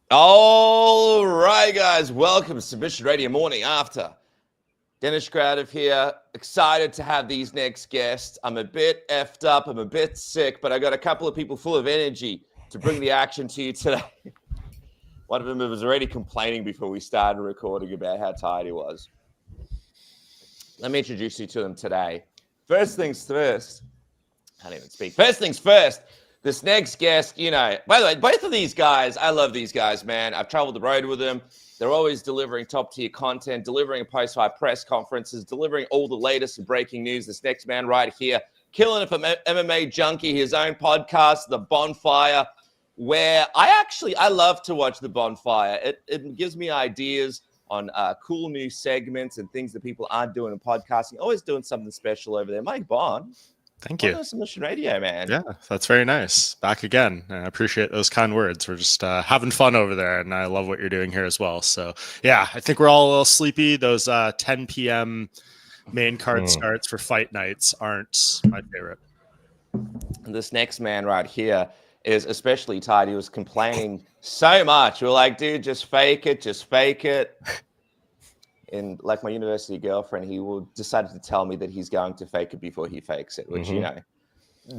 All right, guys, welcome to Submission Radio Morning After. Dennis Crowder here, excited to have these next guests. I'm a bit effed up, I'm a bit sick, but I got a couple of people full of energy to bring the action to you today. One of them was already complaining before we started recording about how tired he was. Let me introduce you to them today. First things first, can't even speak. First things first, this next guest, by the way, both of these guys, I love these guys, man. I've traveled the road with them. They're always delivering top-tier content, delivering post-fight press conferences, delivering all the latest and breaking news. This next man right here, killing it for MMA Junkie, his own podcast, The Bonfire, where I love to watch The Bonfire. It gives me ideas on cool new segments and things that people aren't doing in podcasting. Always doing something special over there. Mike Bohn. Thank you. Submission Radio, man. Yeah, that's very nice. Back again. I appreciate those kind words. We're just having fun over there, and I love what you're doing here as well. So, yeah, I think we're all a little sleepy. Those 10 p.m. main card starts for fight nights aren't my favorite. And this next man right here is especially tired. He was complaining so much. We're like, dude, just fake it. Just fake it. And like my university girlfriend, he decided to tell me that he's going to fake it before he fakes it, which,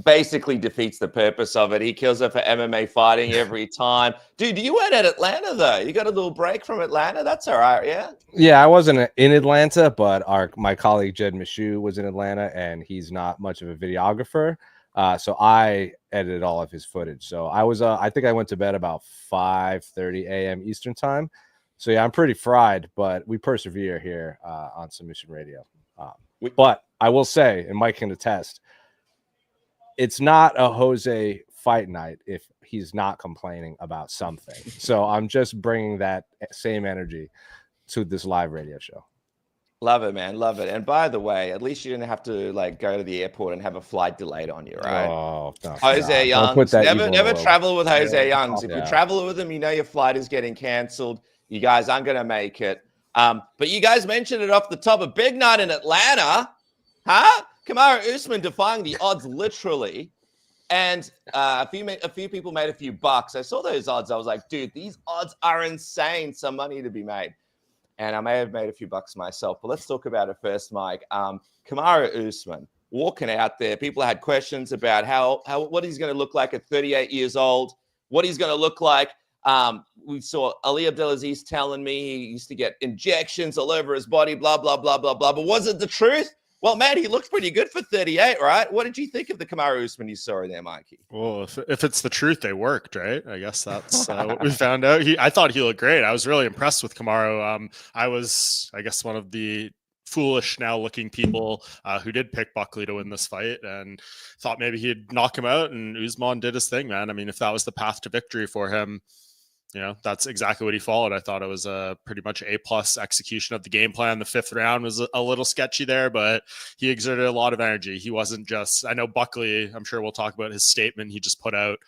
basically defeats the purpose of it. He kills it for MMA fighting every time. Dude, you weren't at Atlanta, though. You got a little break from Atlanta. That's all right, yeah? Yeah, I wasn't in Atlanta, but my colleague Jed Michoud was in Atlanta, and he's not much of a videographer. So I edited all of his footage. So I think I went to bed about 5:30 a.m. Eastern time. So, yeah, I'm pretty fried, but we persevere here on Submission Radio. But I will say, and Mike can attest, it's not a Jose fight night if he's not complaining about something. So I'm just bringing that same energy to this live radio show. Love it, man. Love it. And by the way, at least you didn't have to go to the airport and have a flight delayed on you, right? Oh, no, Jose Youngs. Never travel with Jose Youngs. If you travel with him, your flight is getting canceled. You guys aren't going to make it. But you guys mentioned it off the top. A big night in Atlanta. Huh? Kamaru Usman defying the odds, literally. And a few people made a few bucks. I saw those odds. I was like, dude, these odds are insane. Some money to be made. And I may have made a few bucks myself. But let's talk about it first, Mike. Kamaru Usman walking out there. People had questions about what he's going to look like at 38 years old, what he's going to look like. We saw Ali Abdelaziz telling me he used to get injections all over his body, blah, blah, blah, blah, blah. But was it the truth? Well, man, he looked pretty good for 38, right? What did you think of the Kamaru Usman you saw there, Mikey? Well, if it's the truth, they worked, right? I guess that's what we found out. I thought he looked great. I was really impressed with Kamaru. I was, I guess, one of the foolish now looking people who did pick Buckley to win this fight and thought maybe he'd knock him out, and Usman did his thing, man. I mean, if that was the path to victory for him, that's exactly what he followed. I thought it was a pretty much A+ execution of the game plan. The 5th round was a little sketchy there, but he exerted a lot of energy. He wasn't just, I know Buckley, I'm sure we'll talk about his statement he just put out.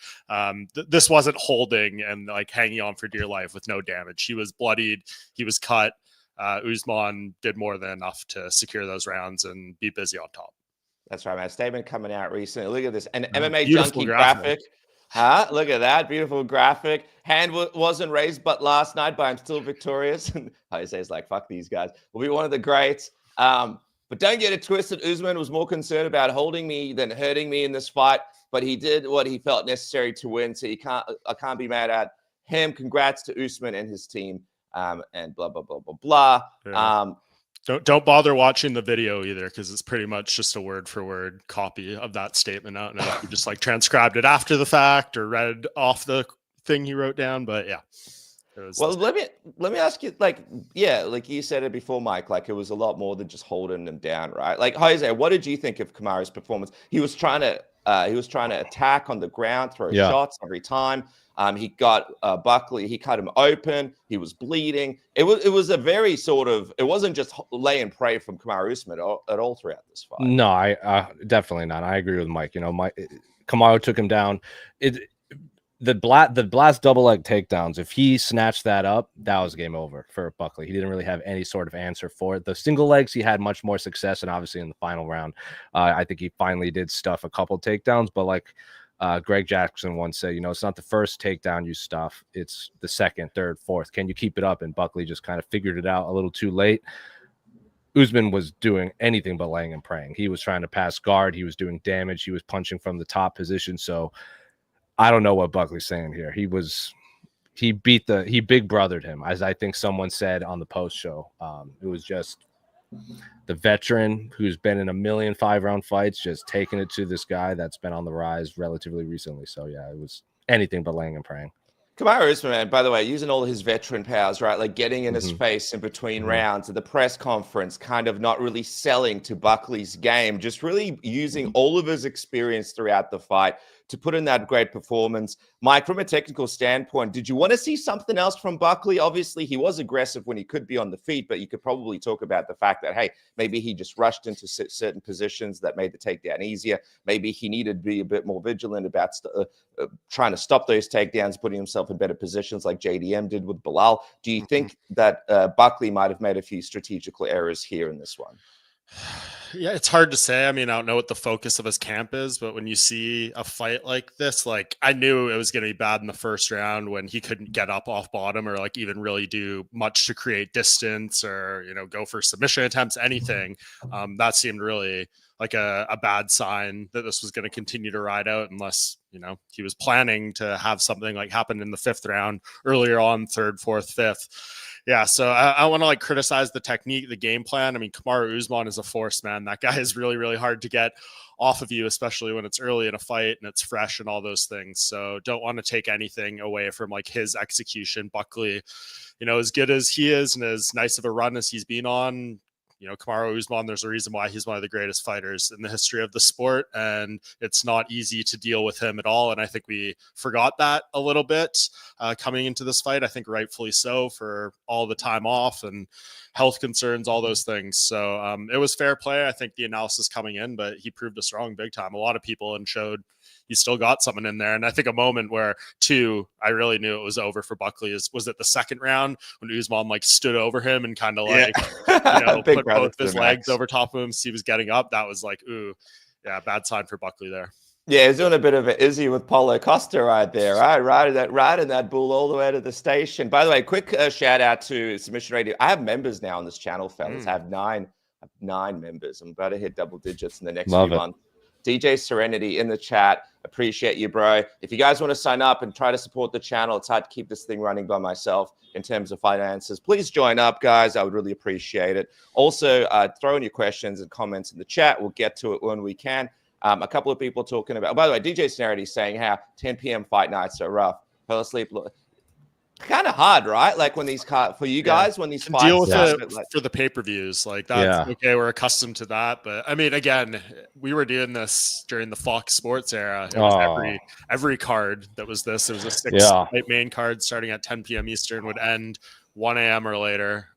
This wasn't holding and hanging on for dear life with no damage. He was bloodied. He was cut. Usman did more than enough to secure those rounds and be busy on top. That's right, man. Statement coming out recently. Look at this. An MMA Junkie graphic. Look at that. Beautiful graphic. Hand wasn't raised but last night, but I'm still victorious. And Jose's like, fuck these guys. We'll be one of the greats. But don't get it twisted. Usman was more concerned about holding me than hurting me in this fight. But he did what he felt necessary to win. So I can't be mad at him. Congrats to Usman and his team. And blah, blah, blah, blah, blah. Yeah. Don't bother watching the video either, because it's pretty much just a word for word copy of that statement. I don't know if you just transcribed it after the fact or read off the thing he wrote down, but yeah. Well, let me ask you, like you said it before, Mike, it was a lot more than just holding them down, right? Jose, what did you think of Kamaru's performance? He was trying to attack on the ground, throw shots every time. He got Buckley. He cut him open. He was bleeding. It was a very it wasn't just lay and pray from Kamaru Usman at all throughout this fight. No, I definitely not. I agree with Mike. Kamaru took him down. The blast double leg takedowns, if he snatched that up, that was game over for Buckley. He didn't really have any sort of answer for it. The single legs, he had much more success, and obviously in the final round, I think he finally did stuff a couple takedowns. But Greg Jackson once said, it's not the first takedown you stuff, it's the second, third, fourth. Can you keep it up? And Buckley just kind of figured it out a little too late. Usman was doing anything but laying and praying. He was trying to pass guard. He was doing damage. He was punching from the top position. So I don't know what Buckley's saying here. He big brothered him, as I think someone said on the post show. It was just the veteran who's been in a million 5-round fights, just taking it to this guy that's been on the rise relatively recently. So yeah, it was anything but laying and praying. Kamaru Usman, man, by the way, using all his veteran powers, right? Like getting in his face in between rounds at the press conference, kind of not really selling to Buckley's game, just really using all of his experience throughout the fight to put in that great performance. Mike, from a technical standpoint, did you want to see something else from Buckley? Obviously, he was aggressive when he could be on the feet, but you could probably talk about the fact that, hey, maybe he just rushed into certain positions that made the takedown easier. Maybe he needed to be a bit more vigilant about trying to stop those takedowns, putting himself in better positions like JDM did with Bilal. Do you think that Buckley might have made a few strategical errors here in this one? Yeah, it's hard to say. I mean, I don't know what the focus of his camp is, but when you see a fight like this, like I knew it was going to be bad in the first round when he couldn't get up off bottom or like even really do much to create distance or, go for submission attempts, anything. That seemed really like a bad sign that this was going to continue to ride out unless, he was planning to have something like happen in the 5th round earlier on, 3rd, 4th, 5th. Yeah, so I want to criticize the technique, the game plan. I mean, Kamaru Usman is a force, man. That guy is really, really hard to get off of you, especially when it's early in a fight and it's fresh and all those things. So don't want to take anything away from his execution. Buckley, as good as he is and as nice of a run as he's been on, Kamaru Usman, there's a reason why he's one of the greatest fighters in the history of the sport, and it's not easy to deal with him at all. And I think we forgot that a little bit coming into this fight. I think rightfully so for all the time off and health concerns, all those things. So it was fair play. I think the analysis coming in, but he proved us wrong big time. A lot of people and showed he still got something in there. And I think a moment where I really knew it was over for Buckley was it the 2nd round when Usman stood over him and kind of put both of his legs over top of him as he was getting up. That was ooh, yeah, bad sign for Buckley there. Yeah, he's doing a bit of an Izzy with Paulo Costa right there, right? Riding that bull all the way to the station. By the way, quick shout out to Submission Radio. I have members now on this channel, fellas. I have nine members. I'm about to hit double digits in the next few months. DJ Serenity in the chat. Appreciate you, bro. If you guys want to sign up and try to support the channel, it's hard to keep this thing running by myself in terms of finances. Please join up, guys. I would really appreciate it. Also, throw in your questions and comments in the chat. We'll get to it when we can. A couple of people talking about, by the way, DJ Serenity saying how 10 p.m. fight nights are rough. Fell asleep. Kind of hard, right? When these for you guys, when these fights deal with it for the pay-per-views, that's okay. We're accustomed to that, but I mean, again, we were doing this during the Fox Sports era. It was every card that was this. It was a 6-fight main card starting at 10 p.m. Eastern, would end 1 a.m. or later.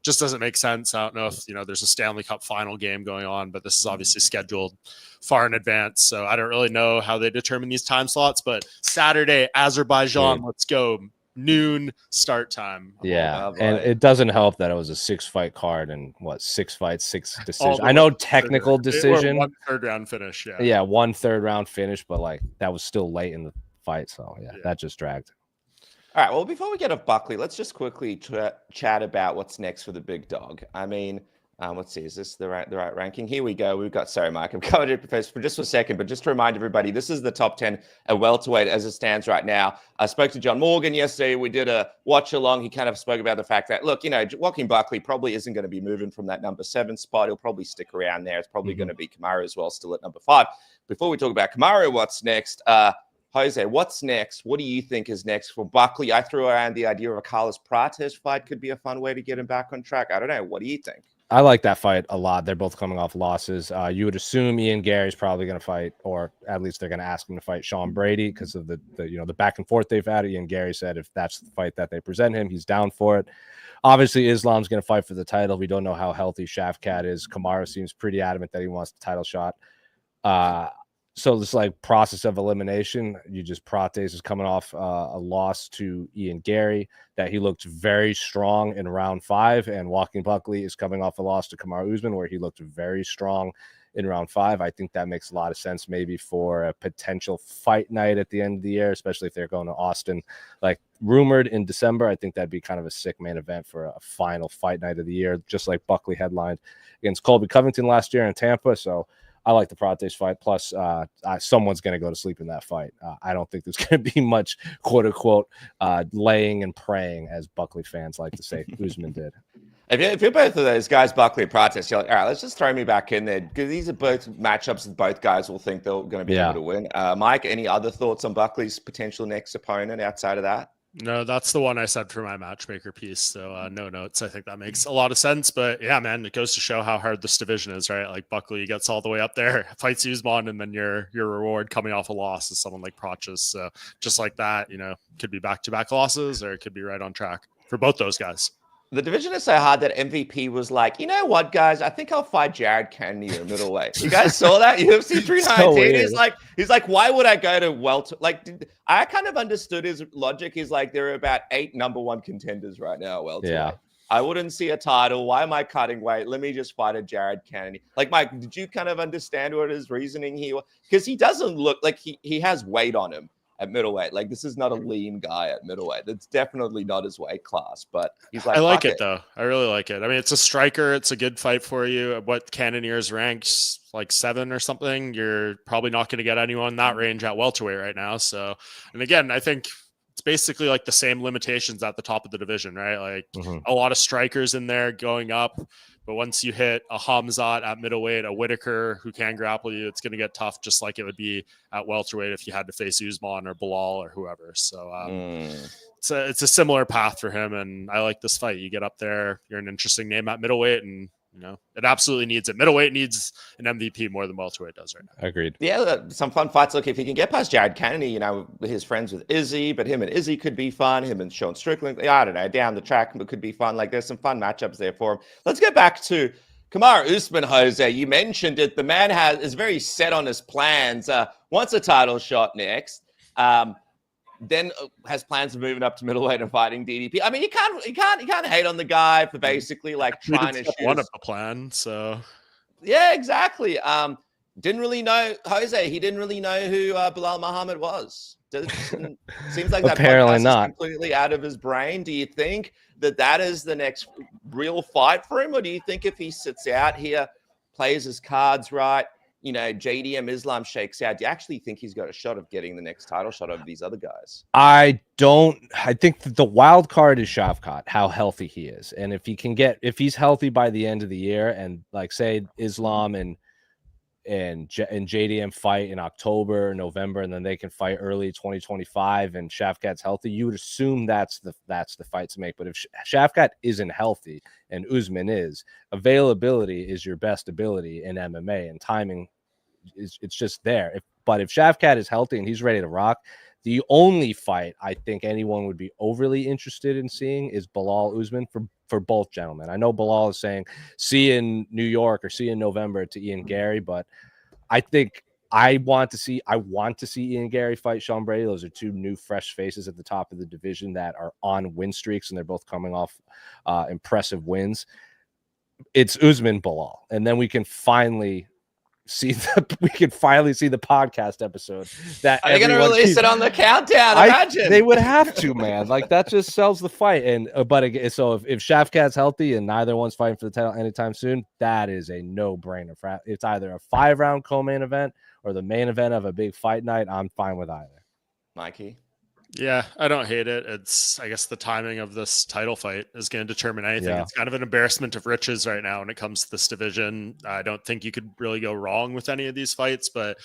Just doesn't make sense. I don't know if there's a Stanley Cup final game going on, but this is obviously scheduled far in advance, so I don't really know how they determine these time slots. But Saturday, Azerbaijan, let's go. Noon start time. Yeah, and it doesn't help that it was a 6-fight card and 6 fights, 6 decisions. I know technical decision, 1 3rd round finish. Yeah, 1 3rd round finish, but that was still late in the fight, so that just dragged. All right, well, before we get off Buckley, let's just quickly chat about what's next for the big dog. I mean, let's see, is this the right ranking? Here we go. We've got, sorry, Mike, I'm covered it for just a second, but just to remind everybody, this is the top 10 at welterweight as it stands right now. I spoke to John Morgan yesterday. We did a watch along. He kind of spoke about the fact that, look, Joaquin Buckley probably isn't going to be moving from that number 7 spot. He'll probably stick around there. It's probably going to be Kamaru as well, still at number 5. Before we talk about Kamaru, what's next? Jose, what's next? What do you think is next for Buckley? I threw around the idea of a Carlos Prates fight could be a fun way to get him back on track. I don't know. What do you think? I like that fight a lot. They're both coming off losses. You would assume Ian Gary's probably going to fight, or at least they're going to ask him to fight Sean Brady because of the back and forth they've had. Ian Gary said if that's the fight that they present him, he's down for it. Obviously, Islam's going to fight for the title. We don't know how healthy Shavkat is. Kamaru seems pretty adamant that he wants the title shot. So this process of elimination, Prates is coming off a loss to Ian Gary that he looked very strong in round 5, and Joaquin Buckley is coming off a loss to Kamaru Usman where he looked very strong in round 5. I think that makes a lot of sense maybe for a potential fight night at the end of the year, especially if they're going to Austin, like rumored in December. I think that'd be kind of a sick main event for a final fight night of the year, just like Buckley headlined against Colby Covington last year in Tampa. So I like the Prates fight. Plus, someone's going to go to sleep in that fight. I don't think there's going to be much, quote unquote, laying and praying, as Buckley fans like to say Usman did. If you're both of those guys, Buckley and Prates, you're like, all right, let's just throw me back in there, because these are both matchups that both guys will think they're going to be able to win. Mike, any other thoughts on Buckley's potential next opponent outside of that? No, that's the one I said for my matchmaker piece. So no notes. I think that makes a lot of sense. But yeah, man, it goes to show how hard this division is, right? Like Buckley gets all the way up there, fights Usman, and then your reward coming off a loss is someone like Prates. So just like that, could be back-to-back losses, or it could be right on track for both those guys. The division is so hard that MVP was like, you know what, guys? I think I'll fight Jared Kennedy in middleweight. You guys saw that? UFC 319. So he's like, why would I go to welter? Like, I kind of understood his logic. He's like, there are about 8 number 1 contenders right now at welterweight. Yeah. I wouldn't see a title. Why am I cutting weight? Let me just fight a Jared Kennedy. Like, Mike, did you kind of understand what his reasoning here was? Because he doesn't look like he has weight on him at middleweight. Like, this is not a lean guy at middleweight. It's definitely not his weight class, but he's like, I like it though. I really like it. I mean, it's a striker. It's a good fight for you. What Cannonier's ranks like 7 or something. You're probably not going to get anyone in that range at welterweight right now. So, and again, I think it's basically like the same limitations at the top of the division, right? Like a lot of strikers in there going up. But once you hit a Hamzat at middleweight, a Whitaker who can grapple you, it's going to get tough, just like it would be at welterweight if you had to face Usman or Bilal or whoever. So it's a similar path for him, and I like this fight. You get up there, you're an interesting name at middleweight, and it absolutely needs it. Middleweight needs an MVP more than welterweight does right now. Agreed. Yeah, some fun fights. Look, if he can get past Jared Kennedy, his friends with Izzy, but him and Izzy could be fun. Him and Sean Strickland, I don't know, down the track could be fun. Like, there's some fun matchups there for him. Let's get back to Kamaru Usman, Jose. You mentioned it. The man is very set on his plans. Wants a title shot next. Then has plans of moving up to middleweight and fighting DDP. I mean, you can't hate on the guy for basically like trying to shoot one of the plan. So yeah, exactly. Didn't really know Jose. He didn't really know who Bilal Muhammad was. Seems like that apparently podcast not is completely out of his brain. Do you think that is the next real fight for him, or do you think if he sits out here, plays his cards right, JDM Islam shakes out, do you actually think he's got a shot of getting the next title shot over these other guys? I think that the wild card is Shavkat, how healthy he is. And if he's healthy by the end of the year, and like say Islam and JDM fight in October, November, and then they can fight early 2025 and Shavkat's healthy, you would assume that's the fight to make. But if Shavkat isn't healthy and Usman is, availability is your best ability in MMA, and timing it's just there. But if Shavkat is healthy and he's ready to rock, the only fight I think anyone would be overly interested in seeing is Bilal Usman for both gentlemen. I know Bilal is saying see you in New York or see you in November to Ian Gary, but I think I want to see Ian Gary fight Sean Brady. Those are 2 new fresh faces at the top of the division that are on win streaks, and they're both coming off impressive wins. It's Usman Bilal, and then we can finally see the podcast episode that are you going to release it on the countdown? Imagine they would have to, man. Like, that just sells the fight. And but again, so if Shavkat's healthy and neither one's fighting for the title anytime soon, that is a no-brainer. It's either a 5-round co-main event or the main event of a big fight night. I'm fine with either. Mikey? Yeah, I don't hate it. It's, I guess, the timing of this title fight is going to determine anything. Yeah. It's kind of an embarrassment of riches right now when it comes to this division. I don't think you could really go wrong with any of these fights, but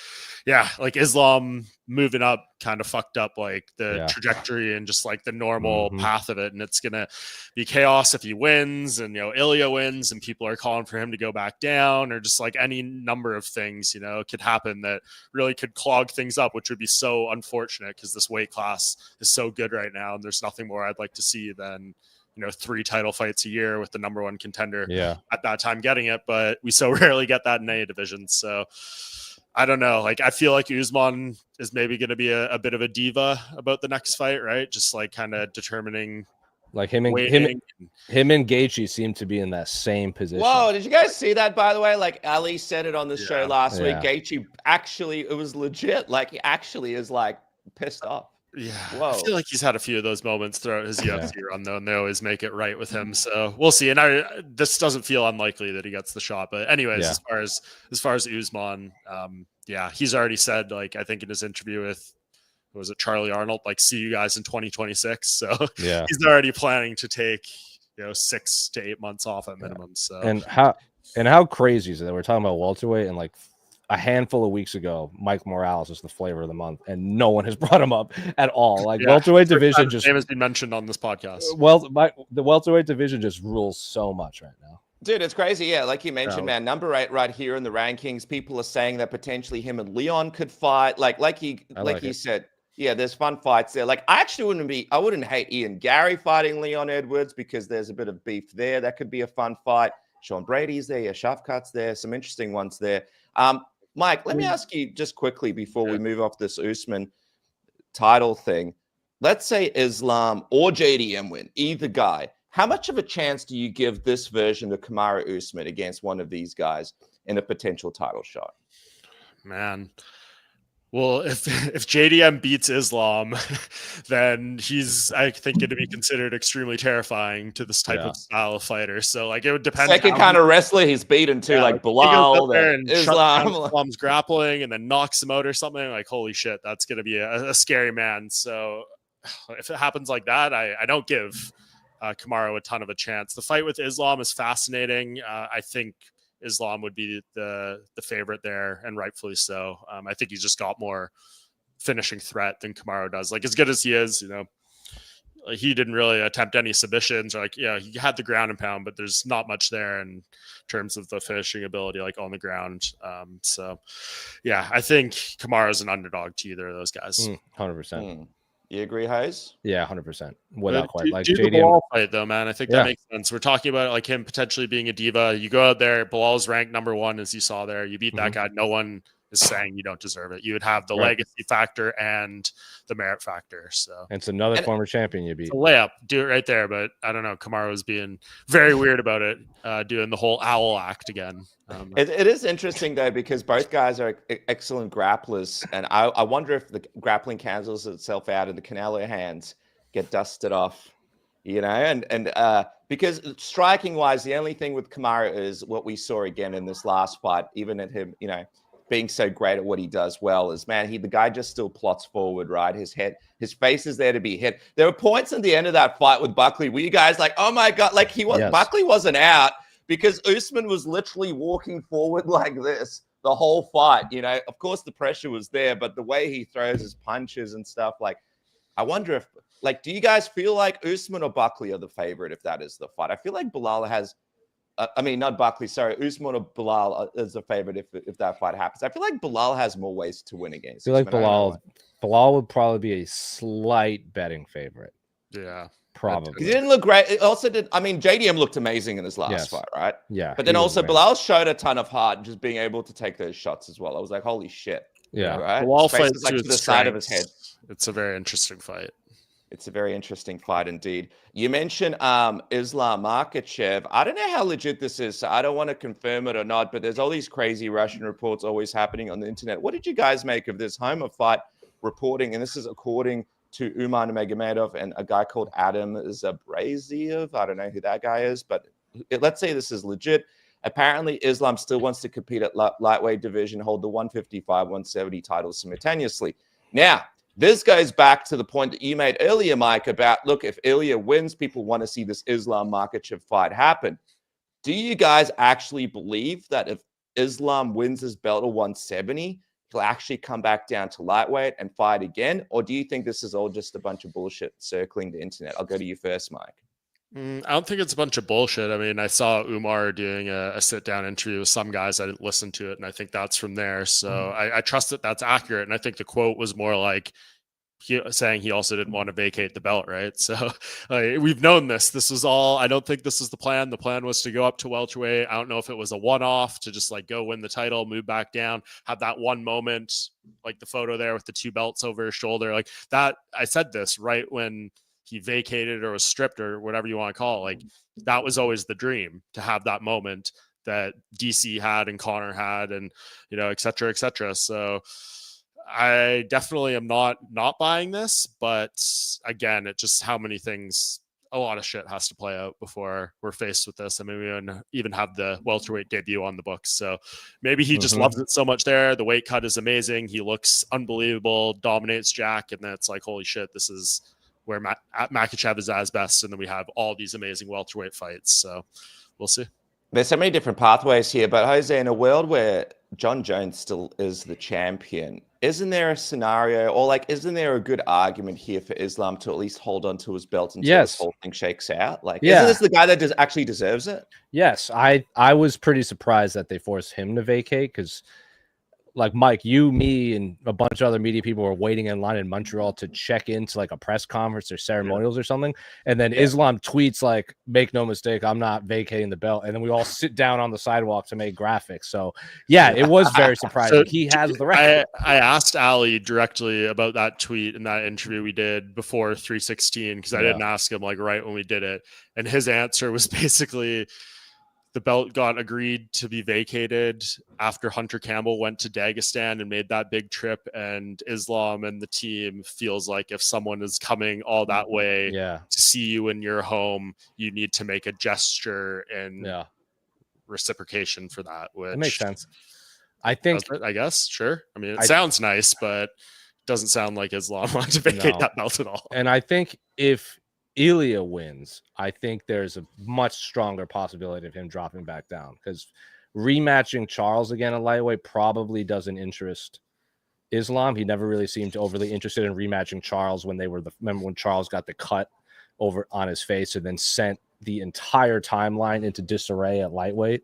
yeah, like Islam moving up kind of fucked up like the trajectory and just like the normal path of it. And it's going to be chaos if he wins, and, Ilya wins and people are calling for him to go back down, or just like any number of things, could happen that really could clog things up, which would be so unfortunate because this weight class is so good right now. And there's nothing more I'd like to see than, 3 title fights a year with the number 1 contender at that time getting it. But we so rarely get that in any division. So I don't know. Like, I feel like Usman is maybe going to be a bit of a diva about the next fight, right? Just like kind of determining Like him and Gaethje seem to be in that same position. Whoa, did you guys see that, by the way? Like Ali said it on the show last week. Gaethje actually, it was legit. Like he actually is like pissed off. Yeah, whoa. I feel like he's had a few of those moments throughout his UFC run, though, and they always make it right with him. So we'll see. And this doesn't feel unlikely that he gets the shot. But anyways, as far as Usman, he's already said, like, I think in his interview with, was it Charlie Arnold, like, see you guys in 2026. So he's already planning to take 6 to 8 months off at minimum. So and how crazy is it that we're talking about welterweight, and like a handful of weeks ago, Mike Morales is the flavor of the month, and no one has brought him up at all. Like welterweight division just has been mentioned on this podcast. The welterweight division just rules so much right now. Dude, it's crazy. Yeah, like you mentioned, man, number 8 right here in the rankings. People are saying that potentially him and Leon could fight. Like he said, there's fun fights there. Like I wouldn't hate Ian Gary fighting Leon Edwards because there's a bit of beef there. That could be a fun fight. Sean Brady's there. Yeah, Shafkat's there. Some interesting ones there. Mike, let me ask you just quickly before we move off this Usman title thing. Let's say Islam or JDM win, either guy. How much of a chance do you give this version of Kamaru Usman against one of these guys in a potential title shot? Man. Well, if JDM beats Islam, then he's, I think, going to be considered extremely terrifying to this type of style of fighter. So, like, it would depend. Second kind of wrestler he's beaten too, like Bilal, and Islam. Islam's grappling and then knocks him out or something. Like, holy shit, that's going to be a scary man. So, if it happens like that, I don't give Kamaru a ton of a chance. The fight with Islam is fascinating. I think Islam would be the favorite there, and rightfully so. I think he's just got more finishing threat than Kamaru does. Like, as good as he is, he didn't really attempt any submissions, or he had the ground and pound, but there's not much there in terms of the finishing ability, like on the ground. I think Kamaru is an underdog to either of those guys. 100%. You agree, Hayes? Yeah, 100%. Without quite like JDM. Bilal fight though, man. I think that makes sense. We're talking about like him potentially being a diva. You go out there, Bilal's ranked number 1, as you saw there. You beat that guy. No one is saying you don't deserve it. You would have the legacy factor and the merit factor. So it's another former champion you beat. It's a layup. Do it right there. But I don't know. Kamaru was being very weird about it, doing the whole owl act again. It is interesting though, because both guys are excellent grapplers, and I wonder if the grappling cancels itself out and the Canelo hands get dusted off, and because striking wise, the only thing with Kamaru is what we saw again in this last fight, even at him, being so great at what he does well, is the guy just still plots forward, right? His face is there to be hit. There were points at the end of that fight with Buckley where you guys like, oh my God, like Buckley wasn't out because Usman was literally walking forward like this the whole fight. Of course the pressure was there, but the way he throws his punches and stuff, like, I wonder if, like, do you guys feel like Usman or Buckley are the favorite if that is the fight? I feel like Bilal has, not Buckley, sorry, Usman or Bilal is the favorite if that fight happens. I feel like Bilal has more ways to win against. I feel like Bilal would probably be a slight betting favorite. Yeah. Probably. He didn't look great. It also did. JDM looked amazing in his last fight, right? Yeah. But then also Bilal showed a ton of heart, just being able to take those shots as well. I was like, holy shit. Yeah. Right. Bilal fights like to the side of his head. It's a very interesting fight. It's a very interesting fight indeed. You mentioned Islam Makhachev. I don't know how legit this is, so I don't want to confirm it or not, but there's all these crazy Russian reports always happening on the internet. What did you guys make of this Home of Fight reporting? And this is according to Umar Nurmagomedov and a guy called Adam Zabraziev. I don't know who that guy is, but let's say this is legit. Apparently, Islam still wants to compete at lightweight division, hold the 155, 170 titles simultaneously. Now, this goes back to the point that you made earlier, Mike, about, look, if Ilya wins, people want to see this Islam Makhachev fight happen. Do you guys actually believe that if Islam wins his belt at 170, he'll actually come back down to lightweight and fight again? Or do you think this is all just a bunch of bullshit circling the internet? I'll go to you first, Mike. I don't think it's a bunch of bullshit. I mean, I saw Umar doing a sit-down interview with some guys. I didn't listen to it, and I think that's from there. So I trust that that's accurate. And I think the quote was more like saying he also didn't want to vacate the belt, right? So we've known this. This was all, I don't think this is the plan. The plan was to go up to welterweight. I don't know if it was a one-off to just like go win the title, move back down, have that one moment, like the photo there with the 2 belts over his shoulder. Like that, I said this right when he vacated or was stripped or whatever you want to call it. Like that was always the dream, to have that moment that DC had and Connor had, and, you know, et cetera, et cetera. So I definitely am not buying this, but again, it just how many things, a lot of shit has to play out before we're faced with this. I mean, we even have the welterweight debut on the books, so maybe he just loves it so much there. The weight cut is amazing. He looks unbelievable, dominates Jack, and then it's like, holy shit, this is where Makhachev is at his best, and then we have all these amazing welterweight fights. So we'll see. There's so many different pathways here, but Jose, in a world where John Jones still is the champion, isn't there a scenario, or like, isn't there a good argument here for Islam to at least hold on to his belt until this whole thing shakes out? Like, isn't this the guy that actually deserves it? Yes, I was pretty surprised that they forced him to vacate, because like Mike, you, me, and a bunch of other media people were waiting in line in Montreal to check into like a press conference or ceremonials or something. And then Islam tweets like, make no mistake, I'm not vacating the belt. And then we all sit down on the sidewalk to make graphics. So yeah, it was very surprising. So, he has the record. I asked Ali directly about that tweet in that interview we did before 316, because I didn't ask him like right when we did it. And his answer was basically, the belt got agreed to be vacated after Hunter Campbell went to Dagestan and made that big trip. And Islam and the team feels like if someone is coming all that way to see you in your home, you need to make a gesture and reciprocation for that. Which it makes sense. I think, I guess, sure. I mean, it sounds nice, but doesn't sound like Islam wants to vacate that belt at all. And I think if Ilya wins, I think there's a much stronger possibility of him dropping back down, because rematching Charles again at lightweight probably doesn't interest Islam. He never really seemed overly interested in rematching Charles when they were remember when Charles got the cut over on his face and then sent the entire timeline into disarray at lightweight.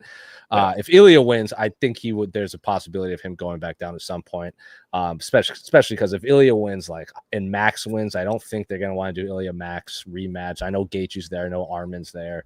If Ilya wins, I think he would. There's a possibility of him going back down at some point, especially because if Ilya wins, like, and Max wins, I don't think they're going to want to do Ilya Max rematch. I know Gaethje's there, I know Armin's there,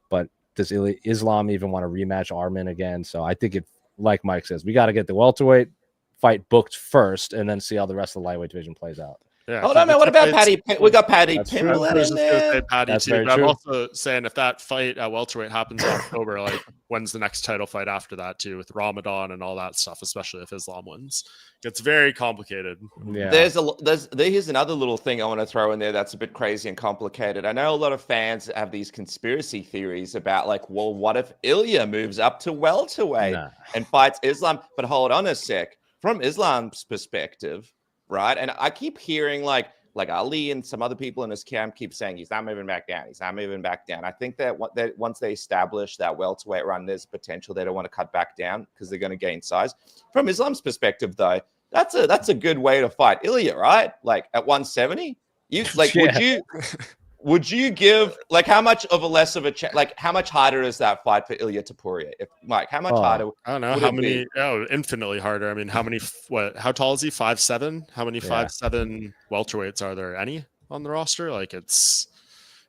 but does Islam even want to rematch Armin again? So I think, like Mike says, we got to get the welterweight fight booked first, and then see how the rest of the lightweight division plays out. Yeah, hold on, man. What about Paddy? We got Paddy Pimblett in there. Paddy too, but I'm also saying if that fight at welterweight happens in October, like, when's the next title fight after that too, with Ramadan and all that stuff, especially if Islam wins? It's very complicated. Yeah. Here's another little thing I want to throw in there that's a bit crazy and complicated. I know a lot of fans have these conspiracy theories about, like, well, what if Ilya moves up to welterweight and fights Islam? But hold on a sec. From Islam's perspective, right? And I keep hearing like Ali and some other people in his camp keep saying he's not moving back down. He's not moving back down. I think that once they establish that welterweight run, there's potential they don't want to cut back down because they're going to gain size. From Islam's perspective, though, that's a good way to fight Ilya, right? Like at 170, would you give, like, how much of a less of a like how much harder is that fight for Ilya Topuria? If Mike, how much harder? I don't know how many. Infinitely harder. I mean, how many? How tall is he? 5'7"? How many 5'7" welterweights are there? Any on the roster? Like, it's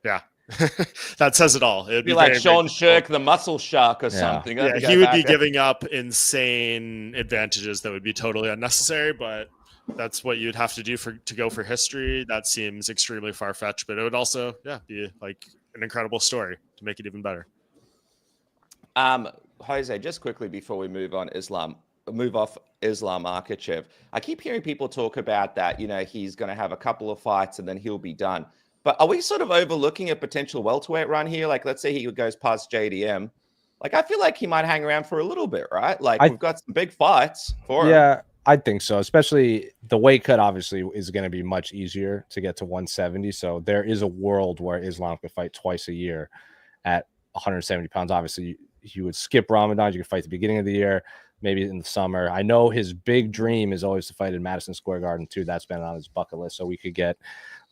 that says it all. It'd be like Sean Shirk, the muscle shark, or something. Yeah, he would be giving up insane advantages that would be totally unnecessary, but that's what you'd have to do to go for history. That seems extremely far-fetched, but it would also be like an incredible story to make it even better. Jose, just quickly before we move off Islam Makhachev, I keep hearing people talk about that, he's going to have a couple of fights and then he'll be done. But are we sort of overlooking a potential welterweight run here? Like, let's say he goes past JDM. Like, I feel like he might hang around for a little bit, right? Like, we've got some big fights for him. I think so. Especially the weight cut obviously is going to be much easier to get to 170. So there is a world where Islam could fight twice a year at 170 pounds. Obviously, you would skip Ramadan. You could fight at the beginning of the year, maybe in the summer. I know his big dream is always to fight in Madison Square Garden too. That's been on his bucket list. So we could get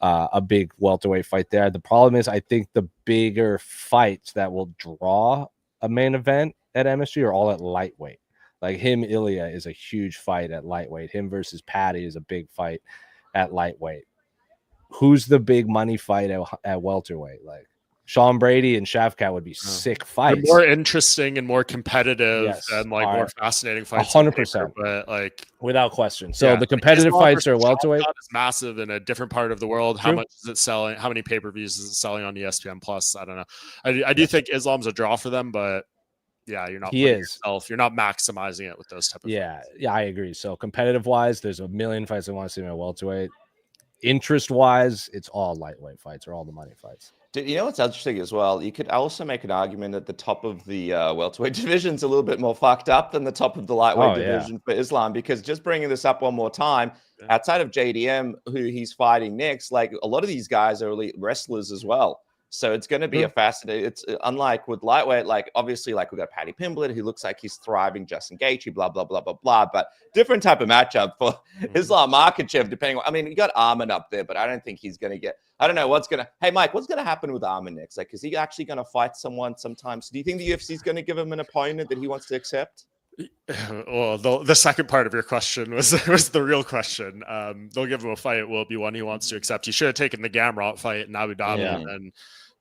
a big welterweight fight there. The problem is, I think the bigger fights that will draw a main event at MSG are all at lightweight. Like Ilya is a huge fight at lightweight. Him versus Paddy is a big fight at lightweight. Who's the big money fight at welterweight? Like, Sean Brady and Shavkat would be sick They're fights. more interesting and more competitive Yes, and like more fascinating fights. 100%, but like without question. So the competitive fights are welterweight. Is massive in a different part of the world. True. How much is it selling? How many pay-per-views is it selling on ESPN Plus? I don't know. I do think Islam's a draw for them, but yeah, you're not. You're not maximizing it with those type of. Fights. Yeah, I agree. So competitive wise, there's a million fights I want to see in a welterweight. Interest wise, it's all lightweight fights or all the money fights. Dude, you know what's interesting as well? You could also make an argument that the top of the welterweight division is a little bit more fucked up than the top of the lightweight division for Islam, because just bringing this up one more time, outside of JDM, who he's fighting next, like a lot of these guys are elite wrestlers as well. So it's going to be a fascinating. It's unlike with lightweight, like obviously, like we got Paddy Pimblett, who looks like he's thriving, Justin Gaethje, blah blah blah blah blah. But different type of matchup for Islam Makhachev. Depending on, I mean, you got Arman up there, but I don't think he's going to get. I don't know what's going to. Hey, Mike, what's going to happen with Arman next? Like, is he actually going to fight someone sometimes? Do you think the UFC is going to give him an opponent that he wants to accept? Well, the second part of your question was the real question. They'll give him a fight. Will it be one he wants to accept? He should have taken the Gamrot fight in Abu Dhabi, and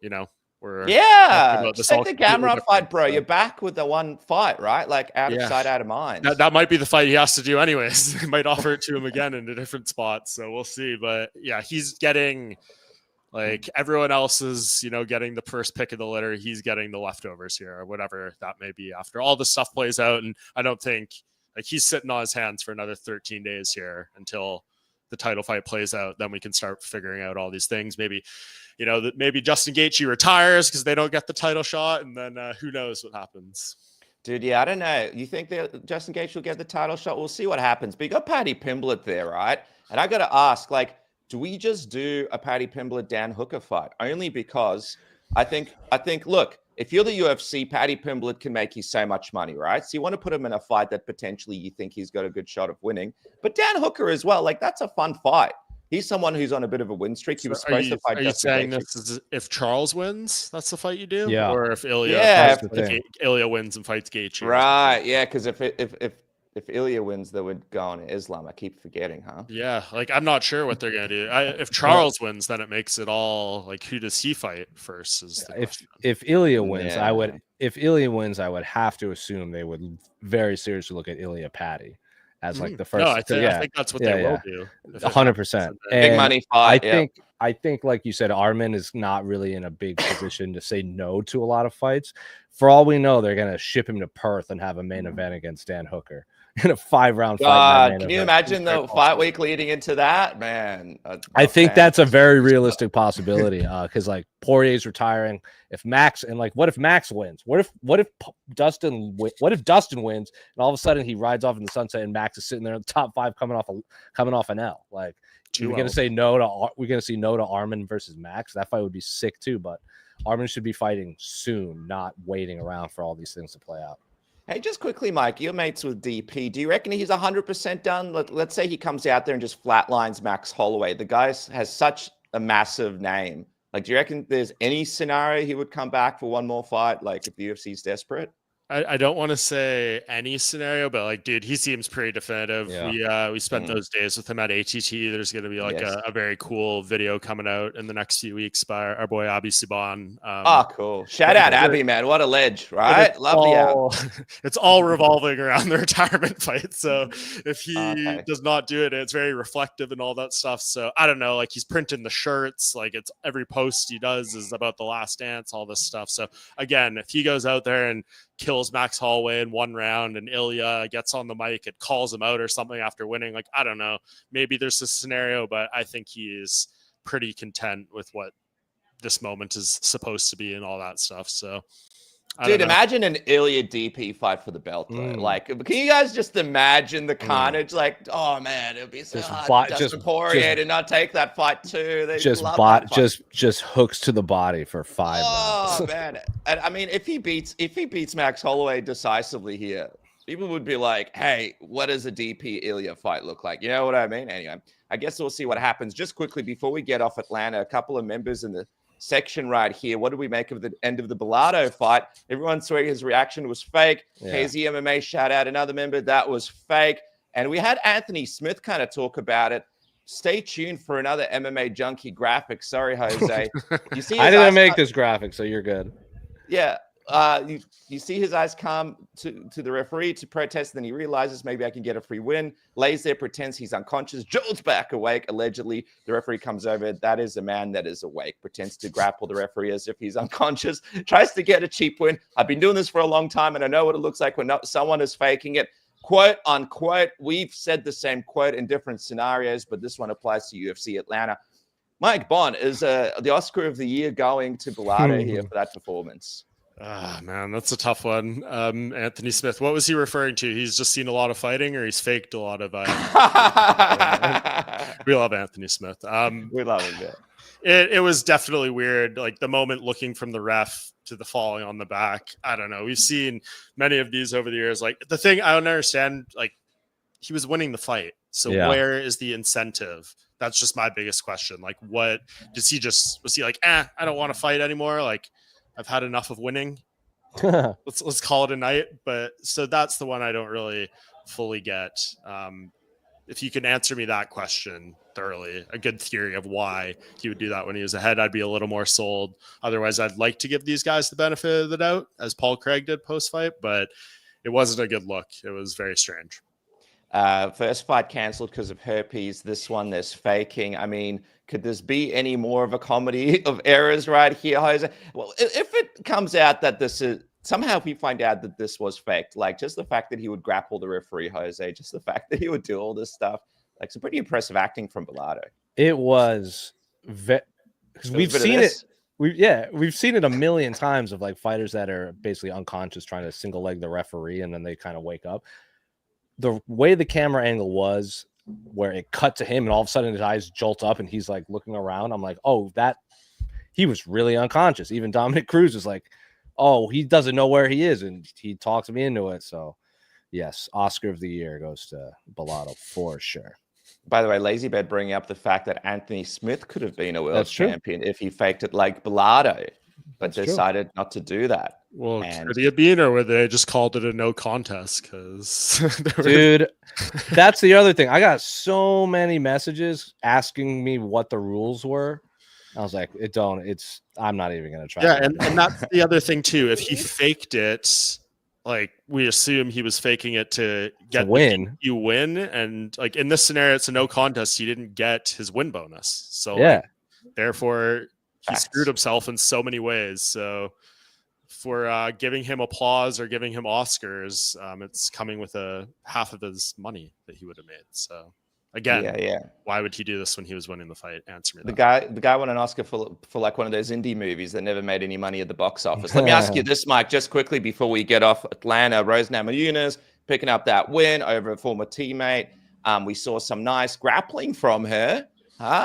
you know we're take the Gamrot fight, bro. You're back with the one fight, right? Like out of sight, out of mind. That might be the fight he has to do anyways. They might offer it to him again in a different spot, so we'll see. But yeah, he's getting. Like everyone else is, getting the first pick of the litter. He's getting the leftovers here, or whatever that may be after all this stuff plays out. And I don't think like he's sitting on his hands for another 13 days here until the title fight plays out. Then we can start figuring out all these things. Maybe, maybe Justin Gaethje retires because they don't get the title shot. And then who knows what happens. Dude, yeah, I don't know. You think that Justin Gaethje will get the title shot? We'll see what happens. But you got Paddy Pimblett there, right? And I got to ask, like, do we just do a Paddy Pimblett Dan Hooker fight? Only because I think, look, if you're the UFC, Paddy Pimblett can make you so much money, right? So you want to put him in a fight that potentially you think he's got a good shot of winning. But Dan Hooker as well, like that's a fun fight. He's someone who's on a bit of a win streak. He was supposed to fight. Are you saying this is if Charles wins, that's the fight you do? Yeah. Or if Ilya, if Ilya wins and fights Gaethje? Right. Yeah. Because if Ilya wins, they would go on Islam. I keep forgetting, huh? Yeah, like I'm not sure what they're gonna do. If Charles wins, then it makes it all like who does he fight first? Is the question. If Ilya wins, I would. If Ilya wins, I would have to assume they would very seriously look at Ilya Paddy as like the first. No, I think that's what they will do. 100%. Big money fight. I think, like you said, Arman is not really in a big position to say no to a lot of fights. For all we know, they're gonna ship him to Perth and have a main event against Dan Hooker. In a 5-round fight. Can you imagine the fight week leading into that, man? I think that's a very realistic possibility because like Poirier's retiring. If Max and like, what if Max wins? What if Dustin wins and all of a sudden he rides off in the sunset and Max is sitting there in the top 5 coming off an L? Like, we're gonna say no to Arman versus Max. That fight would be sick too. But Arman should be fighting soon, not waiting around for all these things to play out. Hey, just quickly, Mike, you're mates with DP. Do you reckon he's 100% done? Let's say he comes out there and just flatlines Max Holloway. The guy has such a massive name. Like, do you reckon there's any scenario he would come back for one more fight? Like, if the UFC's desperate? I don't want to say any scenario, but like, dude, he seems pretty definitive. Yeah. We spent those days with him at ATT. There's going to be like a very cool video coming out in the next few weeks by our boy Abi Siban. Cool. Shout out Abby, man. What a ledge, right? Lovely Abby. It's all revolving around the retirement fight. So if he does not do it, it's very reflective and all that stuff. So I don't know, like he's printing the shirts, like it's every post he does is about the last dance, all this stuff. So again, if he goes out there and kills Max Holloway in one round and Ilya gets on the mic and calls him out or something after winning, like I don't know, maybe there's a scenario, but I think he is pretty content with what this moment is supposed to be and all that stuff. So dude, imagine an Ilya DP fight for the belt though. Like, can you guys just imagine the carnage? Like, oh man, it'd be so hard just Poirier to not take that fight too. Just hooks to the body for 5 rounds. Oh man. And I mean, if he beats Max Holloway decisively here, people would be like, hey, what does a DP Ilya fight look like? You know what I mean? Anyway, I guess we'll see what happens. Just quickly before we get off Atlanta, a couple of members in the section right here. What do we make of the end of the Bilardo fight? Everyone swear his reaction was fake. KZ MMA shout out another member. That was fake. And we had Anthony Smith kind of talk about it. stay tuned for another MMA Junkie graphic. Sorry, Jose. You see, I didn't make this graphic, so you're good. Yeah. You see his eyes come to the referee to protest. Then he realizes maybe I can get a free win. Lays there, pretends he's unconscious, jolts back awake. Allegedly, the referee comes over. That is a man that is awake. Pretends to grapple the referee as if he's unconscious. Tries to get a cheap win. I've been doing this for a long time, and I know what it looks like when someone is faking it. Quote unquote. We've said the same quote in different scenarios, but this one applies to UFC Atlanta. Mike Bohn, is the Oscar of the Year going to Bellato here for that performance? Ah, man, that's a tough one. Anthony Smith, what was he referring to? He's just seen a lot of fighting, or he's faked a lot of we love Anthony Smith. We love him, yeah. It was definitely weird, like the moment looking from the ref to the falling on the back. I don't know. We've seen many of these over the years. Like, the thing I don't understand, like, he was winning the fight. So where is the incentive? That's just my biggest question. Like, what was he like, I don't want to fight anymore? Like, I've had enough of winning. Let's call it a night. But so that's the one I don't really fully get. If you can answer me that question thoroughly, a good theory of why he would do that when he was ahead, I'd be a little more sold. Otherwise, I'd like to give these guys the benefit of the doubt, as Paul Craig did post-fight, but it wasn't a good look. It was very strange. First fight canceled because of herpes. This one, there's faking. I mean, could this be any more of a comedy of errors right here, Jose? Well, if it comes out that this is somehow, if we find out that this was faked, like just the fact that he would grapple the referee, Jose, just the fact that he would do all this stuff, like some pretty impressive acting from Bellato. It was because we've seen it. We've seen it a million times of like fighters that are basically unconscious trying to single leg the referee and then they kind of wake up. The way the camera angle was, where it cut to him and all of a sudden his eyes jolt up and he's like looking around. I'm like, oh, that he was really unconscious. Even Dominic Cruz was like, oh, he doesn't know where he is, and he talks me into it. So, yes, Oscar of the Year goes to Bellato for sure. By the way, LazyBed bringing up the fact that Anthony Smith could have been a world champion if he faked it like Bellato, but decided not to do that. Well, could he have been, or were they just called it a no contest? Because dude, that's the other thing. I got so many messages asking me what the rules were. I was like, I'm not even gonna try. Yeah, and that's the other thing too. If he faked it, like, we assume he was faking it to get win. You win, and like in this scenario, it's a no contest. He didn't get his win bonus, so like, therefore he screwed himself in so many ways. So for giving him applause or giving him Oscars, it's coming with a half of his money that he would have made. So again, why would he do this when he was winning the fight? Answer me that. The guy won an Oscar for like one of those indie movies that never made any money at the box office. Let me ask you this, Mike, just quickly before we get off Atlanta. Rose Namajunas picking up that win over a former teammate. We saw some nice grappling from her.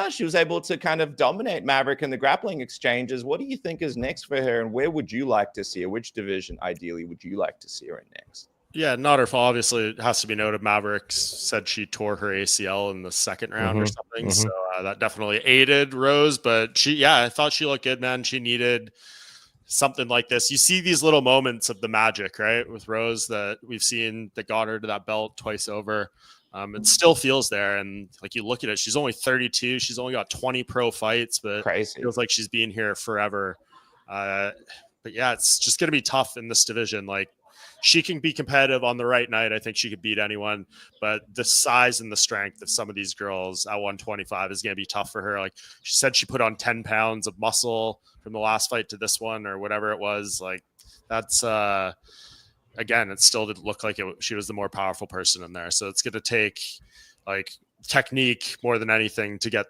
She was able to kind of dominate Maverick in the grappling exchanges. What do you think is next for her, and where would you like to see her? Which division, ideally, would you like to see her in next? Yeah, not her fault. Obviously, it has to be noted. Maverick said she tore her ACL in the second round or something. So that definitely aided Rose. But I thought she looked good, man. She needed something like this. You see these little moments of the magic, right, with Rose that we've seen that got her to that belt twice over. It still feels there. And like, you look at it, she's only 32. She's only got 20 pro fights, but it feels like she's been here forever. But yeah, it's just going to be tough in this division. Like, she can be competitive on the right night. I think she could beat anyone, but the size and the strength of some of these girls at 125 is going to be tough for her. Like, she said she put on 10 pounds of muscle from the last fight to this one or whatever it was. Like, that's, again, it still didn't look like she was the more powerful person in there. So it's going to take like technique more than anything to get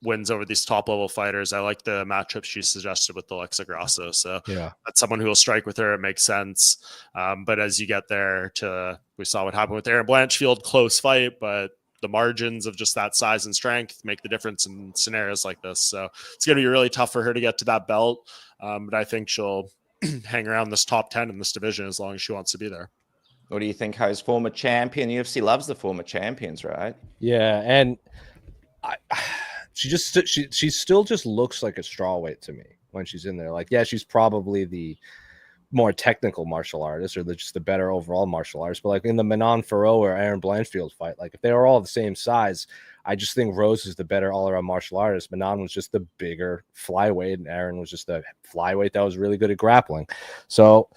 wins over these top level fighters. I like the matchup she suggested with Alexa Grasso. So that's someone who will strike with her. It makes sense. But as you get there we saw what happened with Erin Blanchfield, close fight, but the margins of just that size and strength make the difference in scenarios like this. So it's going to be really tough for her to get to that belt. But I think she'll hang around this top 10 in this division as long as she wants to be there. What do you think, Ho's former champion? UFC loves the former champions, right? Yeah, and she still just looks like a strawweight to me when she's in there. Like, yeah, she's probably the more technical martial artist or just the better overall martial artist. But like in the Manon Farrow or Aaron Blanchfield fight, like if they were all the same size, I just think Rose is the better all-around martial artist. Manon was just the bigger flyweight, and Aaron was just the flyweight that was really good at grappling. So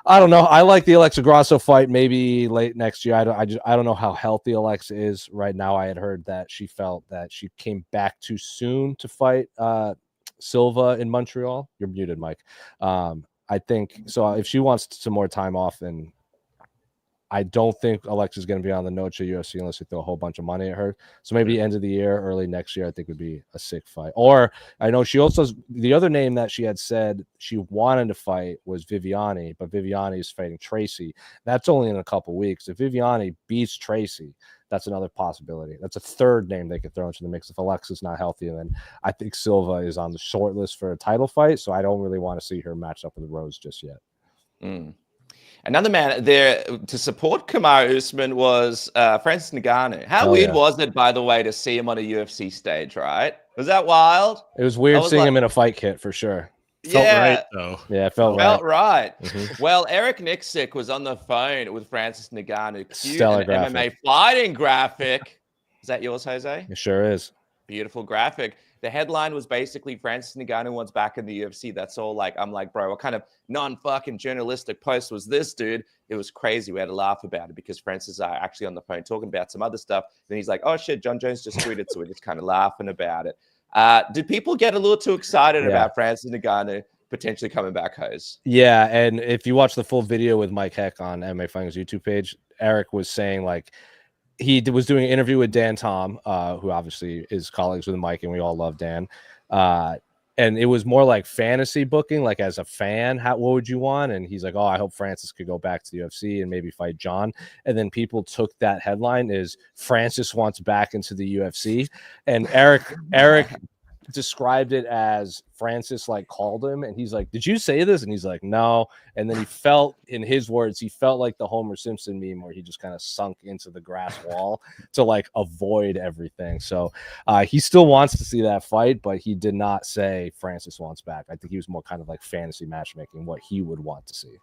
I don't know. I like the Alexa Grasso fight maybe late next year. I don't know how healthy Alexa is right now. I had heard that she felt that she came back too soon to fight Silva in Montreal. You're muted, Mike. I think so. If she wants some more time off, then I don't think Alexa's going to be on the Noche UFC unless they throw a whole bunch of money at her. So maybe end of the year, early next year, I think would be a sick fight. Or I know she also, the other name that she had said she wanted to fight was Viviani, but Viviani is fighting Tracy. That's only in a couple weeks. If Viviani beats Tracy, that's another possibility. That's a third name they could throw into the mix if Alexa's not healthy. And then I think Silva is on the short list for a title fight. So I don't really want to see her match up with Rose just yet. Another man there to support Kamaru Usman was Francis Ngannou. How weird was it, by the way, to see him on a UFC stage, right? Was that wild? It was weird seeing him in a fight kit for sure. Felt right, though. Yeah, it felt right. Well, Eric Nixick was on the phone with Francis Ngannou. Stellar graphic. MMA fighting graphic. Is that yours, Jose? It sure is. Beautiful graphic. The headline was basically Francis Ngannou wants back in the UFC. That's all. Like, I'm like, bro, what kind of non-fucking journalistic post was this, dude? It was crazy. We had to laugh about it because Francis are actually on the phone talking about some other stuff. Then he's like, oh shit, John Jones just tweeted. So we're just kind of laughing about it. Did people get a little too excited about Francis Ngannou potentially coming back, Hose? Yeah, and if you watch the full video with Mike Heck on MMA Fighting's YouTube page, Eric was saying like, he was doing an interview with Dan Tom, who obviously is colleagues with Mike, and we all love Dan. And it was more like fantasy booking, like as a fan, what would you want? And he's like, oh, I hope Francis could go back to the UFC and maybe fight John. And then people took that headline as Francis wants back into the UFC. And Eric described it as Francis like called him and he's like, did you say this? And he's like, no. And then he felt, in his words, he felt like the Homer Simpson meme where he just kind of sunk into the grass wall to like avoid everything. So he still wants to see that fight, but he did not say Francis wants back. I think he was more kind of like fantasy matchmaking, what he would want to see.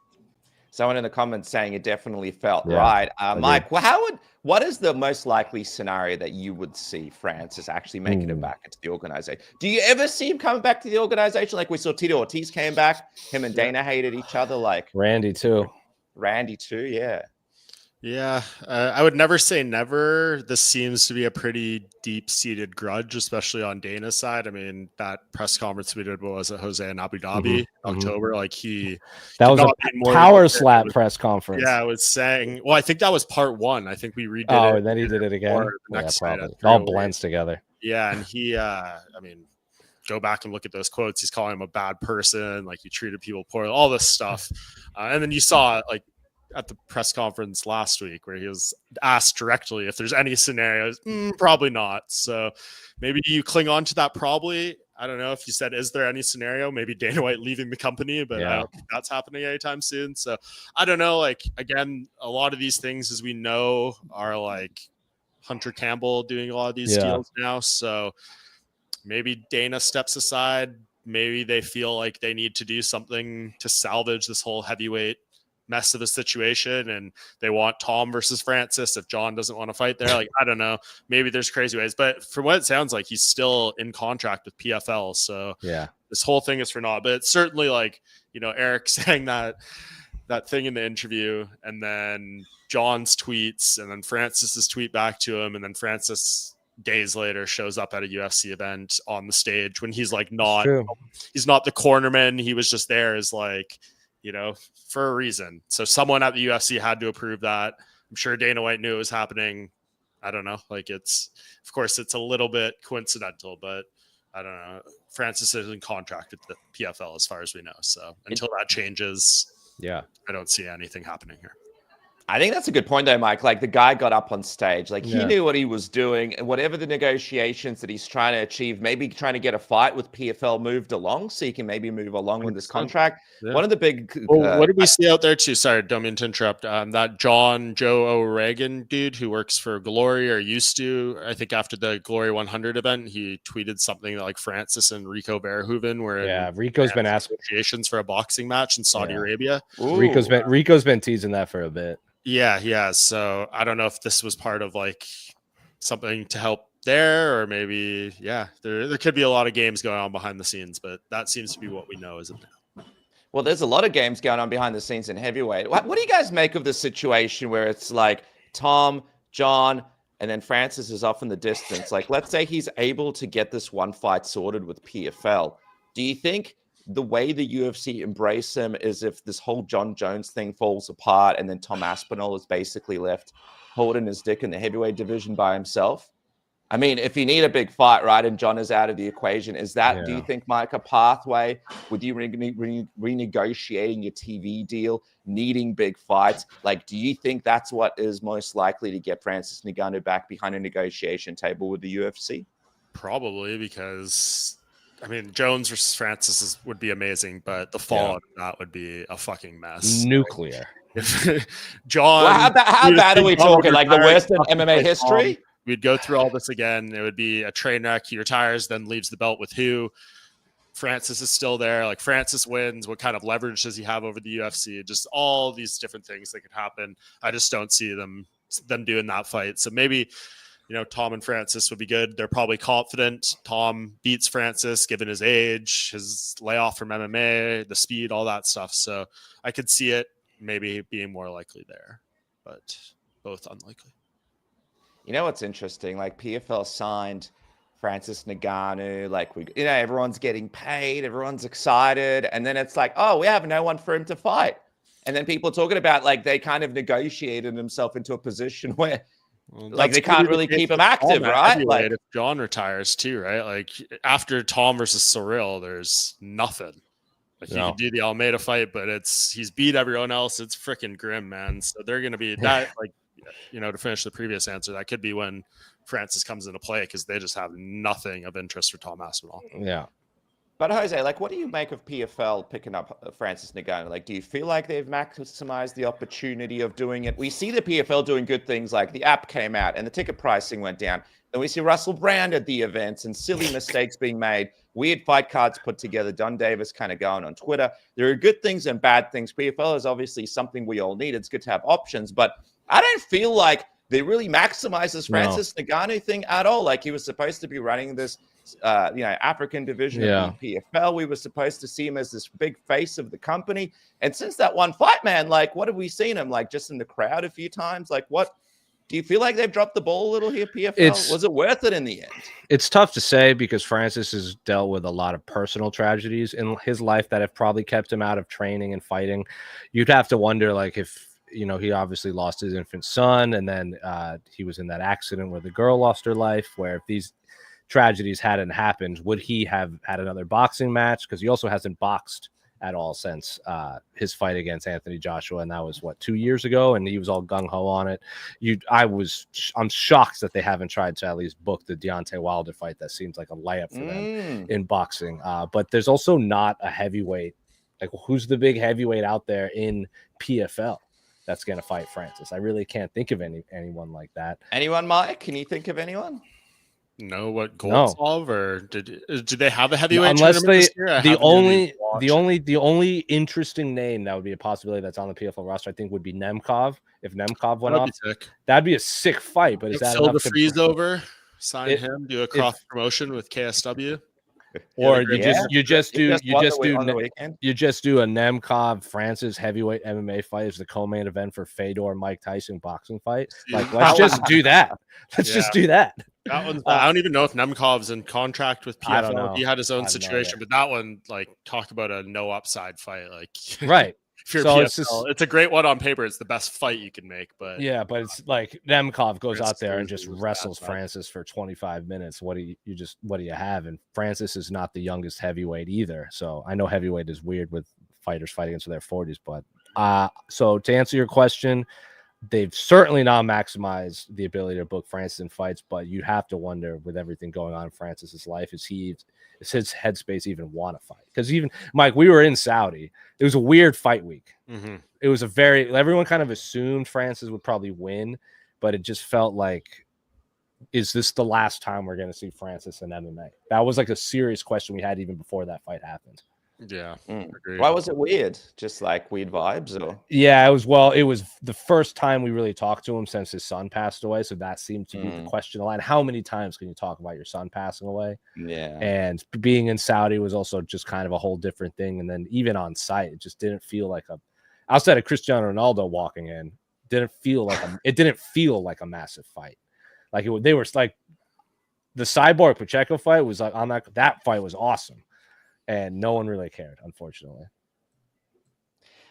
Someone in the comments saying it definitely felt right. Mike, well, what is the most likely scenario that you would see Francis actually making it back into the organization? Do you ever see him coming back to the organization? Like we saw Tito Ortiz came back, him and Dana hated each other. Like Randy too, yeah. Yeah, I would never say never. This seems to be a pretty deep-seated grudge, especially on Dana's side. I mean, that press conference we did was at Jose in Abu Dhabi, October. Like that was a power slap press conference. Yeah, I was saying. Well, I think that was part one. I think we redid it. Oh, and then he did it again. Next probably. It all blends together. Yeah, and he, I mean, go back and look at those quotes. He's calling him a bad person, like he treated people poorly, all this stuff. And then you saw like at the press conference last week where he was asked directly if there's any scenarios. Probably not. So maybe you cling on to that. Probably. I don't know if you said, is there any scenario? Maybe Dana White leaving the company, but I don't think that's happening anytime soon. So I don't know. Like, again, a lot of these things, as we know, are like Hunter Campbell doing a lot of these deals now. So maybe Dana steps aside. Maybe they feel like they need to do something to salvage this whole heavyweight mess of a situation, and they want Tom versus Francis if John doesn't want to fight there. Like, I don't know, maybe there's crazy ways, but from what it sounds like, he's still in contract with PFL. So this whole thing is for naught. But it's certainly like, you know, Eric saying that thing in the interview, and then John's tweets, and then Francis's tweet back to him, and then Francis days later shows up at a UFC event on the stage when he's like he's not the cornerman. He was just there as like, you know, for a reason. So someone at the UFC had to approve that. I'm sure Dana White knew it was happening. I don't know. Like, it's, of course, it's a little bit coincidental, but I don't know. Francis is in contract with the PFL as far as we know. So until that changes, I don't see anything happening here. I think that's a good point, though, Mike. Like, the guy got up on stage. Like, he Yeah. knew what he was doing, and whatever the negotiations that he's trying to achieve, maybe trying to get a fight with PFL moved along so he can maybe move along with this contract. Yeah. One of the big... Well, what did we see out there, too? Sorry, don't mean to interrupt. That Joe O'Regan dude who works for Glory, or used to, I think after the Glory 100 event, he tweeted something like Francis and Rico Verhoeven were Rico's been asking negotiations for a boxing match in Saudi Arabia. Ooh. Rico's been teasing that for a bit. Yeah. So I don't know if this was part of like something to help there, or maybe, there could be a lot of games going on behind the scenes, but that seems to be what we know as of now. Well, there's a lot of games going on behind the scenes in heavyweight. What do you guys make of the situation where it's like Tom, John, and then Francis is off in the distance? Like, let's say he's able to get this one fight sorted with PFL. Do you think the way the UFC embrace him is if this whole John Jones thing falls apart and then Tom Aspinall is basically left holding his dick in the heavyweight division by himself? I mean, if you need a big fight, right, and John is out of the equation, is that, do you think, Mike, a pathway with you renegotiating your TV deal, needing big fights? Like, do you think that's what is most likely to get Francis Ngannou back behind a negotiation table with the UFC? Probably, because I mean, Jones versus Francis would be amazing, but the fallout of that would be a fucking mess. Nuclear. If John, well, how bad are we talking? Like the worst in MMA history? We'd go through all this again. It would be a train wreck. He retires, then leaves the belt with who? Francis is still there. Like, Francis wins. What kind of leverage does he have over the UFC? Just all these different things that could happen. I just don't see them doing that fight. So maybe, Tom and Francis would be good. They're probably confident. Tom beats Francis, given his age, his layoff from MMA, the speed, all that stuff. So I could see it maybe being more likely there, but both unlikely. You know what's interesting? Like, PFL signed Francis Ngannou. Like, everyone's getting paid, everyone's excited, and then it's like, oh, we have no one for him to fight. And then people talking about, like, they kind of negotiated himself into a position where, like, they can't really keep him active, right? Like, if John retires too, right? Like, after Tom versus Cyril, there's nothing. Like, you can do the Almeida fight, but he's beat everyone else. It's freaking grim, man. So they're going to be that, like, to finish the previous answer, that could be when Francis comes into play, because they just have nothing of interest for Tom Aspinall. Yeah. But Jose, like, what do you make of PFL picking up Francis Ngannou? Like, do you feel like they've maximized the opportunity of doing it? We see the PFL doing good things, like the app came out and the ticket pricing went down. And we see Russell Brand at the events and silly mistakes being made, weird fight cards put together, Don Davis kind of going on Twitter. There are good things and bad things. PFL is obviously something we all need. It's good to have options, but I don't feel like they really maximize this Francis Ngannou thing at all. Like, he was supposed to be running this, African division of the PFL. We were supposed to see him as this big face of the company. And since that one fight, man, like, what have we seen him? Like, just in the crowd a few times? Like, what? Do you feel like they've dropped the ball a little here, PFL? Was it worth it in the end? It's tough to say, because Francis has dealt with a lot of personal tragedies in his life that have probably kept him out of training and fighting. You'd have to wonder, like, if, he obviously lost his infant son, and then he was in that accident where the girl lost her life, where if these tragedies hadn't happened, would he have had another boxing match? Because he also hasn't boxed at all since his fight against Anthony Joshua, and that was 2 years ago, and he was all gung-ho on it. I'm shocked that they haven't tried to at least book the Deontay Wilder fight. That seems like a layup for them in boxing. But there's also not a heavyweight. Like, who's the big heavyweight out there in PFL that's going to fight Francis? I really can't think of anyone like that. Anyone, Mike? Can you think of anyone? Know what Goltsov or did they have a heavyweight unless they this year? the only interesting name that would be a possibility that's on the PFL roster, I think, would be Nemkov. If Nemkov went off, that'd be a sick fight. But is that enough to freeze over? Sign him, do a cross promotion with KSW. Or you just do a Nemkov Francis heavyweight MMA fight as the co-main event for Fedor Mike Tyson boxing fight. Like, let's just do that. Let's just do that. That one's I don't even know if Nemkov's in contract with PFL. He had his own situation, but that one, like, talk about a no upside fight. Like, right. If you're PFL, it's a great one on paper. It's the best fight you can make, but it's like Nemkov goes out there and just wrestles Francis for 25 minutes. What do you have? And Francis is not the youngest heavyweight either. So I know heavyweight is weird with fighters fighting into their 40s, but so to answer your question, they've certainly not maximized the ability to book Francis in fights, but you have to wonder with everything going on in Francis's life, is his headspace even want to fight? Because even Mike, we were in Saudi. It was a weird fight week. Mm-hmm. It was everyone kind of assumed Francis would probably win, but it just felt like, is this the last time we're going to see Francis in MMA? That was like a serious question we had even before that fight happened. Yeah. Why was it weird? Just like weird vibes, or? Yeah, it was the first time we really talked to him since his son passed away. So that seemed to be the question a lot. How many times can you talk about your son passing away? Yeah. And being in Saudi was also just kind of a whole different thing. And then even on site, it just didn't feel like outside of Cristiano Ronaldo walking in, it didn't feel like a massive fight. Like they were like, the Cyborg Pacheco fight was like, that fight was awesome. And no one really cared, unfortunately.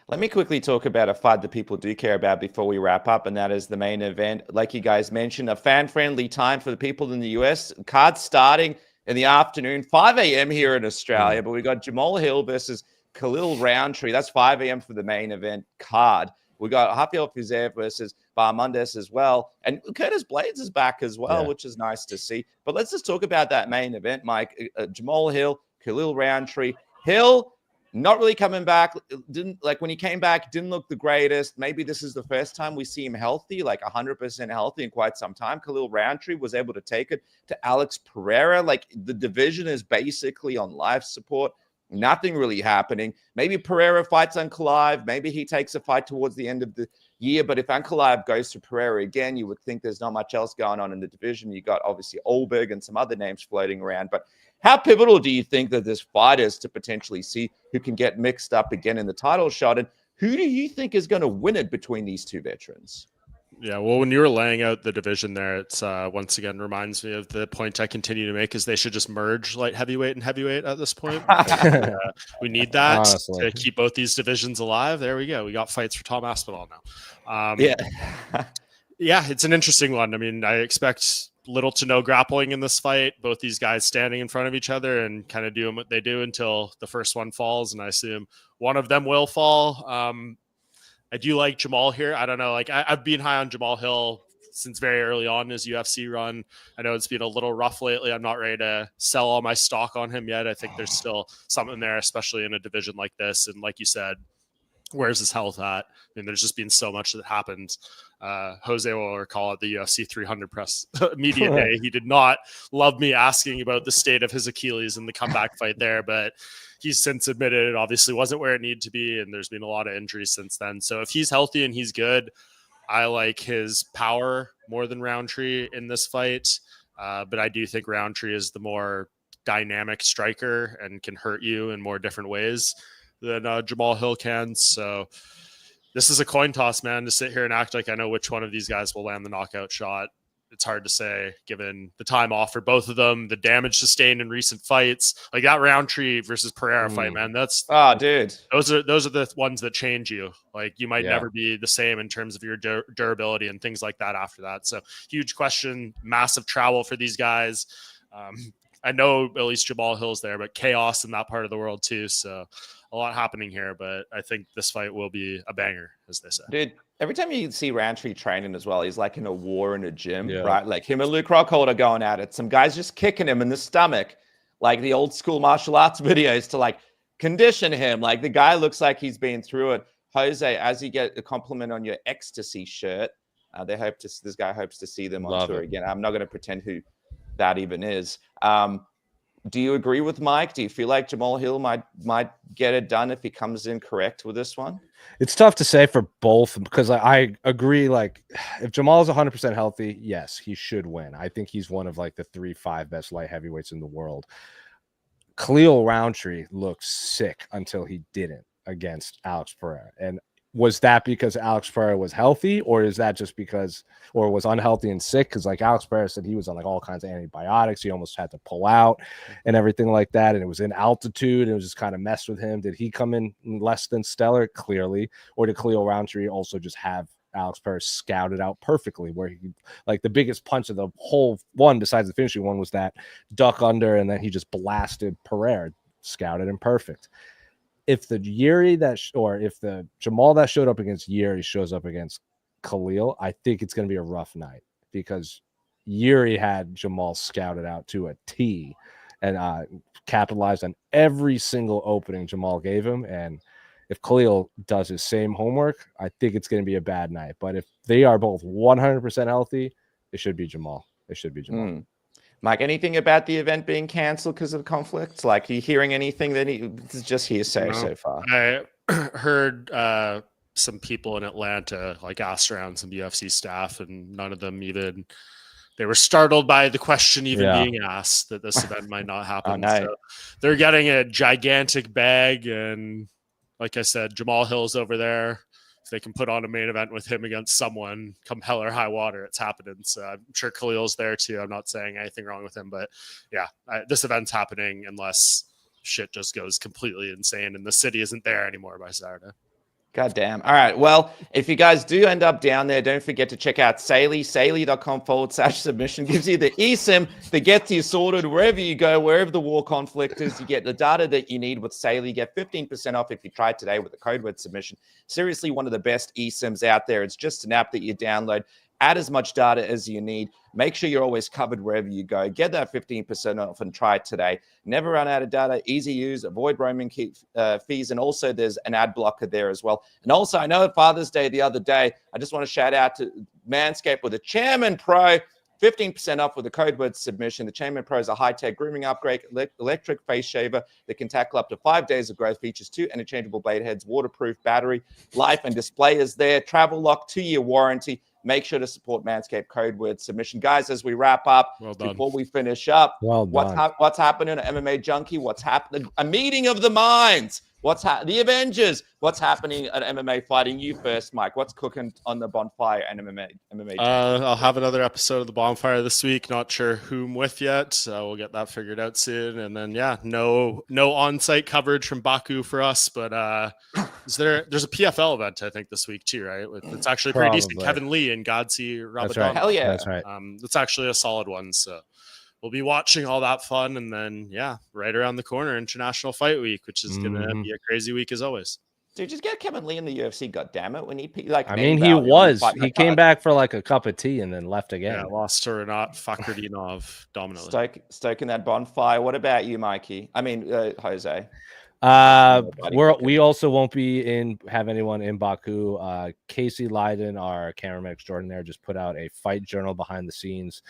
Let me quickly talk about a fight that people do care about before we wrap up, and that is the main event. Like you guys mentioned, a fan-friendly time for the people in the US. Card starting in the afternoon, 5 a.m. here in Australia, but we got Jamal Hill versus Khalil Roundtree. That's 5 a.m. for the main event card. We got Rafael Fiziev versus Barmundes as well. And Curtis Blades is back as well, which is nice to see. But let's just talk about that main event, Mike. Jamal Hill, Khalil Roundtree. Hill, not really coming back. When he came back, didn't look the greatest. Maybe this is the first time we see him healthy, like 100% healthy in quite some time. Khalil Roundtree was able to take it to Alex Pereira. Like, the division is basically on life support. Nothing really happening. Maybe Pereira fights Ankalaev. Maybe he takes a fight towards the end of the year. But if Ankalaev goes to Pereira again, you would think there's not much else going on in the division. You got obviously Olberg and some other names floating around. But how pivotal do you think that this fight is to potentially see who can get mixed up again in the title shot? And who do you think is going to win it between these two veterans? Yeah, well, when you were laying out the division there, it's once again reminds me of the point I continue to make, is they should just merge light heavyweight and heavyweight at this point. We need that Honestly. to keep both these divisions alive. There we go. We got fights for Tom Aspinall now. Yeah, it's an interesting one. I mean, I expect little to no grappling in this fight. Both these guys standing in front of each other and kind of doing what they do until the first one falls, and I assume one of them will fall. I do like Jamal here. I don't know. Like, I've been high on Jamal Hill since very early on in his UFC run. I know it's been a little rough lately. I'm not ready to sell all my stock on him yet. I think there's still something there, especially in a division like this. And like you said, where's his health at? I mean, there's just been so much that happened. Jose will recall at the UFC 300 press media day, he did not love me asking about the state of his Achilles in the comeback fight there, but he's since admitted it obviously wasn't where it needed to be, and there's been a lot of injuries since then. So if he's healthy and he's good, I like his power more than Roundtree in this fight. But I do think Roundtree is the more dynamic striker and can hurt you in more different ways than Jamal Hill can. So this is a coin toss, man, to sit here and act like I know which one of these guys will land the knockout shot. It's hard to say given the time off for both of them, the damage sustained in recent fights. Like that Roundtree versus Pereira fight, man. That's dude. Those are the ones that change you. Like you might never be the same in terms of your durability and things like that after that. So huge question, massive travel for these guys. I know at least Jamal Hill's there, but chaos in that part of the world too. So a lot happening here, but I think this fight will be a banger, as they say. Dude, every time you see Roundtree training as well, he's like in a war in a gym, right? Like him and Luke Rockholder going at it. Some guys just kicking him in the stomach, like the old school martial arts videos to like condition him. Like the guy looks like he's been through it. Jose, as you get a compliment on your ecstasy shirt, this guy hopes to see them on tour again. I'm not going to pretend who that even is. Do you agree with Mike? Do you feel like Jamal Hill might get it done if he comes in correct with this one? It's tough to say for both because I agree. Like, if Jamal is 100% healthy, yes, he should win. I think he's one of like the 3-5 best light heavyweights in the world. Khalil Roundtree looked sick until he didn't against Alex Pereira. And was that because Alex Pereira was healthy, or is that just because, or was unhealthy and sick? Because like Alex Pereira said, he was on like all kinds of antibiotics. He almost had to pull out and everything like that. And it was in altitude. And it was just kind of messed with him. Did he come in less than stellar? Clearly. Or did Khalil Roundtree also just have Alex Pereira scouted out perfectly, where he, like, the biggest punch of the whole one, besides the finishing one, was that duck under, and then he just blasted Pereira, scouted and perfect. If the Yuri if the Jamal that showed up against Yuri shows up against Khalil, I think it's going to be a rough night because Yuri had Jamal scouted out to a T and capitalized on every single opening Jamal gave him. And if Khalil does his same homework, I think it's going to be a bad night. But if they are both 100% healthy, it should be Jamal. It should be Jamal. Mike, anything about the event being canceled because of conflicts? Like, are you hearing anything that this is just hearsay so far? I heard some people in Atlanta like asked around some UFC staff, and none of them even they were startled by the question even being asked that this event might not happen. Oh, no. So they're getting a gigantic bag, and like I said, Jamal Hill's over there. If they can put on a main event with him against someone, come hell or high water, it's happening. So I'm sure Khalil's there too. I'm not saying anything wrong with him, but yeah, this event's happening unless shit just goes completely insane and the city isn't there anymore by Saturday. God damn. All right. Well, if you guys do end up down there, don't forget to check out Saley. Saley.com/submission gives you the eSIM that gets you sorted wherever you go, wherever the war conflict is. You get the data that you need with Saley. Get 15% off if you try today with the code word submission. Seriously, one of the best eSIMs out there. It's just an app that you download. Add as much data as you need. Make sure you're always covered wherever you go. Get that 15% off and try it today. Never run out of data. Easy use. Avoid roaming fees. And also there's an ad blocker there as well. And also, I know Father's Day the other day, I just want to shout out to Manscaped with the Chairman Pro. 15% off with the code word submission. The Chairman Pro is a high-tech grooming upgrade, electric face shaver that can tackle up to 5 days of growth. Features 2 interchangeable blade heads, waterproof battery life, and display is there. Travel lock, 2-year warranty. Make sure to support Manscaped code word submission. Guys, as we wrap up, before we finish up, what's happening at MMA Junkie? What's happening? A meeting of the minds. The Avengers? What's happening at MMA Fighting? You first, Mike. What's cooking on the bonfire and MMA Junkie? I'll have another episode of the bonfire this week. Not sure who I'm with yet. We'll get that figured out soon. And then, no on-site coverage from Baku for us. But there's a PFL event, I think, this week too, right? It's actually pretty decent. Kevin Lee and Godsi Rabadon. That's right. Hell yeah. That's right. It's actually a solid one. So we'll be watching all that fun. And then, right around the corner, International Fight Week, which is going to be a crazy week as always. Dude, just get Kevin Lee in the UFC. God damn it! He came back for like a cup of tea and then left again. Yeah, lost to Renat Fakhretdinov dominantly. Stoking that bonfire. What about you, Mikey? I mean, Jose. We also won't have anyone in Baku. Casey Leiden, our cameraman extraordinaire, just put out a fight journal behind the scenes.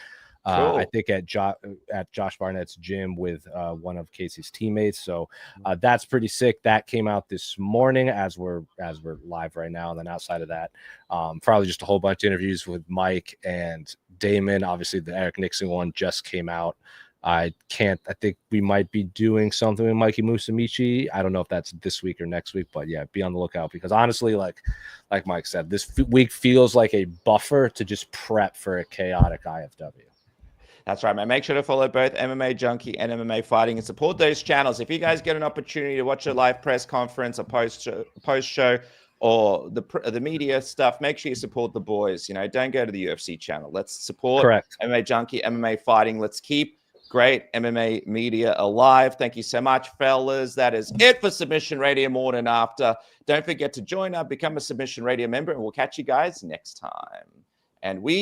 Cool. I think at Josh Barnett's gym with one of Casey's teammates. So that's pretty sick. That came out this morning as we're live right now. And then outside of that, probably just a whole bunch of interviews with Mike and Damon. Obviously, the Eric Nixon one just came out. I think we might be doing something with Mikey Musamichi. I don't know if that's this week or next week, but yeah, be on the lookout because honestly, like Mike said, this week feels like a buffer to just prep for a chaotic IFW. That's right, man. Make sure to follow both MMA Junkie and MMA Fighting and support those channels. If you guys get an opportunity to watch a live press conference, a post show, or the media stuff, make sure you support the boys. Don't go to the UFC channel. Let's support MMA Junkie, MMA Fighting. Let's keep great MMA media alive. Thank you so much, fellas. That is it for Submission Radio Morning After. Don't forget to join up, become a Submission Radio member, and we'll catch you guys next time. And we